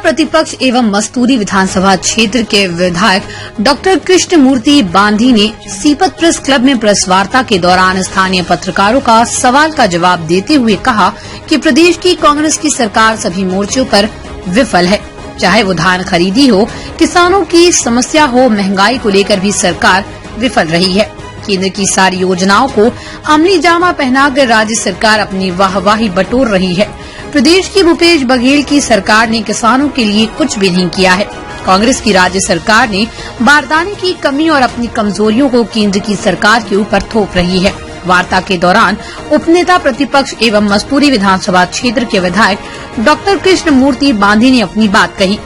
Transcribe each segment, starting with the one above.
प्रतिपक्ष एवं मस्तूरी विधानसभा क्षेत्र के विधायक डॉक्टर कृष्णमूर्ति बांधी ने सीपत प्रेस क्लब में प्रेस वार्ता के दौरान स्थानीय पत्रकारों का सवाल का जवाब देते हुए कहा कि प्रदेश की कांग्रेस की सरकार सभी मोर्चों पर विफल है। चाहे वो धान खरीदी हो, किसानों की समस्या हो, महंगाई को लेकर भी सरकार विफल रही है। केंद्र की सारी योजनाओं को अमली जामा पहनाकर राज्य सरकार अपनी वाहवाही बटोर रही है। प्रदेश की भूपेश बघेल की सरकार ने किसानों के लिए कुछ भी नहीं किया है। कांग्रेस की राज्य सरकार ने बारदाने की कमी और अपनी कमजोरियों को केंद्र की सरकार के ऊपर थोप रही है। वार्ता के दौरान उपनेता प्रतिपक्ष एवं मस्तूरी विधानसभा क्षेत्र के विधायक डॉक्टर कृष्णमूर्ति बांधी ने अपनी बात कही।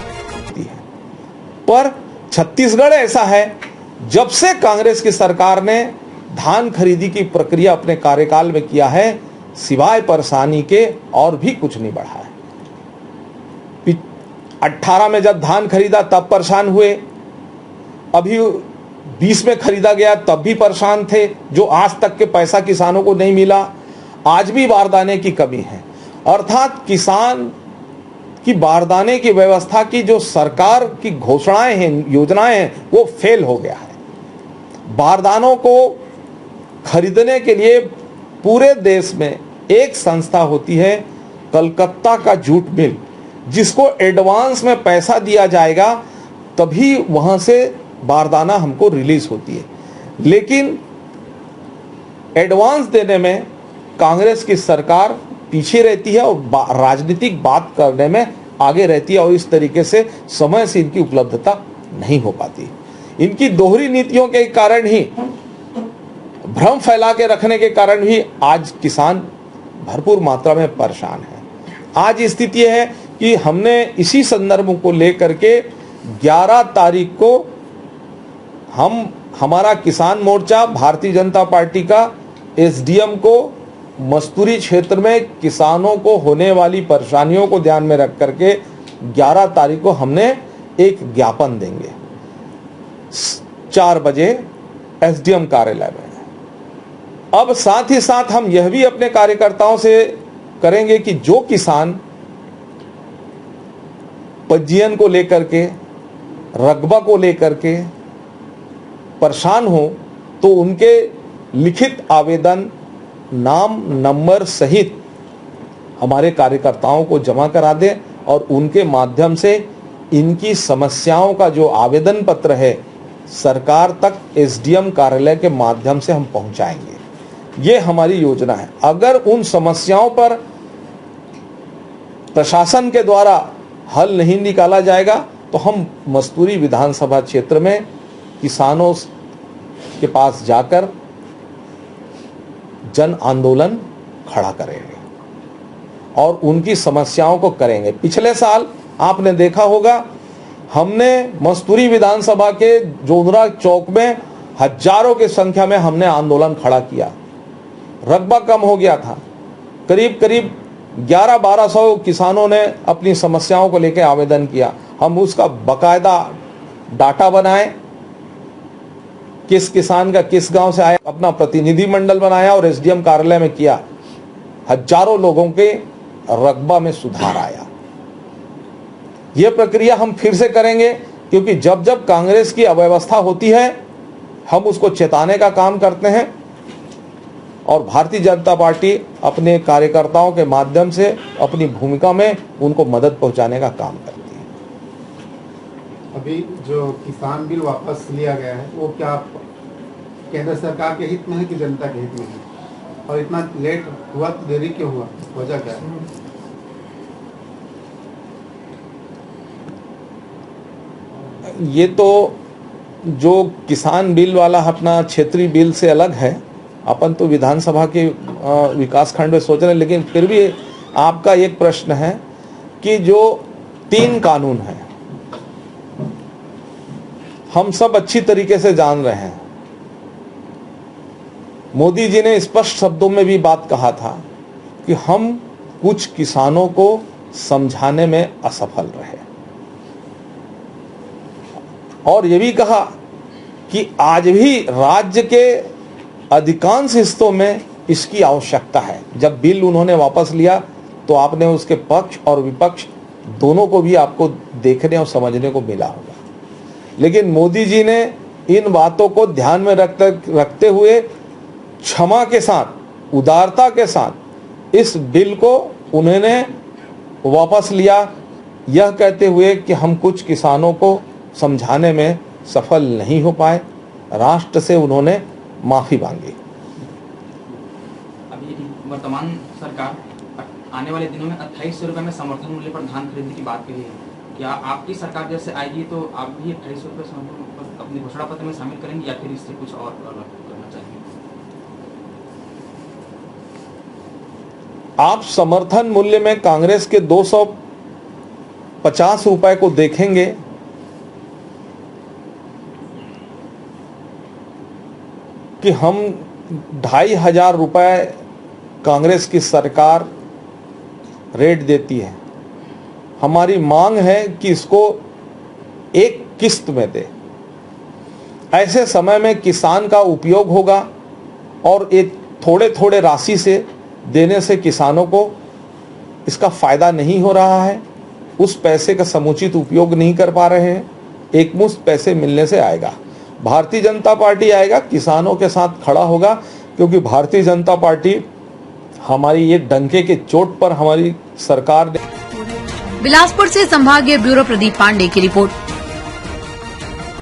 पर छत्तीसगढ़ ऐसा है, जब से कांग्रेस की सरकार ने धान खरीदी की प्रक्रिया अपने कार्यकाल में किया है, सिवाय परेशानी के और भी कुछ नहीं बढ़ा है। 18 में जब धान खरीदा तब परेशान हुए, अभी 20 में खरीदा गया तब भी परेशान थे, जो आज तक के पैसा किसानों को नहीं मिला। आज भी बारदाने की कमी है, अर्थात किसान की बारदाने की व्यवस्था की जो सरकार की घोषणाएं हैं, योजनाएं हैं, वो फेल हो गया है। बारदानों को खरीदने के लिए पूरे देश में एक संस्था होती है, कलकत्ता का जूट मिल, जिसको एडवांस में पैसा दिया जाएगा तभी वहां से बारदाना हमको रिलीज होती है। लेकिन एडवांस देने में कांग्रेस की सरकार पीछे रहती है और राजनीतिक बात करने में आगे रहती है, और इस तरीके से समय से इनकी उपलब्धता नहीं हो पाती। इनकी दोहरी नीतियों के कारण ही, भ्रम फैला के रखने के कारण ही आज किसान भरपूर मात्रा में परेशान है। आज स्थिति है कि हमने इसी संदर्भ को लेकर के 11 तारीख को हमारा किसान मोर्चा भारतीय जनता पार्टी का एसडीएम को मस्तूरी क्षेत्र में किसानों को होने वाली परेशानियों को ध्यान में रख करके 11 तारीख को हमने एक ज्ञापन देंगे 4 बजे एसडीएम कार्यालय में। अब साथ ही साथ हम यह भी अपने कार्यकर्ताओं से करेंगे कि जो किसान पंजीयन को लेकर के, रकबा को लेकर के परेशान हो, तो उनके लिखित आवेदन नाम नंबर सहित हमारे कार्यकर्ताओं को जमा करा दें और उनके माध्यम से इनकी समस्याओं का जो आवेदन पत्र है सरकार तक एसडीएम कार्यालय के माध्यम से हम पहुंचाएंगे। ये हमारी योजना है। अगर उन समस्याओं पर प्रशासन के द्वारा हल नहीं निकाला जाएगा तो हम मस्तूरी विधानसभा क्षेत्र में किसानों के पास जाकर जन आंदोलन खड़ा करेंगे और उनकी समस्याओं को करेंगे। पिछले साल आपने देखा होगा, हमने मस्तूरी विधानसभा के जोधरा चौक में हजारों की संख्या में हमने आंदोलन खड़ा किया। रकबा कम हो गया था, करीब 1100-1200 किसानों ने अपनी समस्याओं को लेकर आवेदन किया। हम उसका बकायदा डाटा बनाए, किस किसान का किस गांव से आया, अपना प्रतिनिधि मंडल बनाया और एसडीएम कार्यालय में किया। हजारों लोगों के रकबा में सुधार आया। यह प्रक्रिया हम फिर से करेंगे, क्योंकि जब जब कांग्रेस की अव्यवस्था होती है हम उसको चेताने का काम करते हैं और भारतीय जनता पार्टी अपने कार्यकर्ताओं के माध्यम से अपनी भूमिका में उनको मदद पहुंचाने का काम करती है। अभी जो किसान बिल वापस लिया गया है वो क्या केंद्र सरकार के हित में है कि जनता के हित में है? और इतना लेट हुआ तो देरी क्यों हुआ, वजह क्या है? ये तो जो किसान बिल वाला अपना क्षेत्रीय बिल से अलग है, अपन तो विधानसभा के विकास खंड में सोच रहे हैं। लेकिन फिर भी आपका एक प्रश्न है कि जो 3 कानून हैं, हम सब अच्छी तरीके से जान रहे हैं। मोदी जी ने स्पष्ट शब्दों में भी बात कहा था कि हम कुछ किसानों को समझाने में असफल रहे, और ये भी कहा कि आज भी राज्य के अधिकांश हिस्सों में इसकी आवश्यकता है। जब बिल उन्होंने वापस लिया तो आपने उसके पक्ष और विपक्ष दोनों को भी आपको देखने और समझने को मिला होगा। लेकिन मोदी जी ने इन बातों को ध्यान में रखते हुए क्षमा के साथ, उदारता के साथ इस बिल को उन्होंने वापस लिया, यह कहते हुए कि हम कुछ किसानों को समझाने में सफल नहीं हो पाए। राष्ट्र से उन्होंने माफी मांगी। अभी वर्तमान सरकार आने वाले दिनों में 2800 रुपये में समर्थन मूल्य पर धान खरीदने की बात कही है। क्या आपकी सरकार जैसे आएगी तो आप भी 2800 रुपये समर्थन अपने घोषणा पत्र में शामिल करेंगे या फिर इससे कुछ और अलग करना चाहेंगे? आप समर्थन मूल्य में कांग्रेस के 250 रुपए को देखेंगे कि हम 2500 रुपए कांग्रेस की सरकार रेट देती है। हमारी मांग है कि इसको एक किस्त में दे। ऐसे समय में किसान का उपयोग होगा और एक थोड़े थोड़े राशि से देने से किसानों को इसका फायदा नहीं हो रहा है, उस पैसे का समुचित उपयोग नहीं कर पा रहे हैं। एक मुश्त पैसे मिलने से आएगा। भारतीय जनता पार्टी आएगा, किसानों के साथ खड़ा होगा, क्योंकि भारतीय जनता पार्टी हमारी ये डंके के चोट पर हमारी सरकार ने। बिलासपुर से संभागीय ब्यूरो प्रदीप पांडे की रिपोर्ट।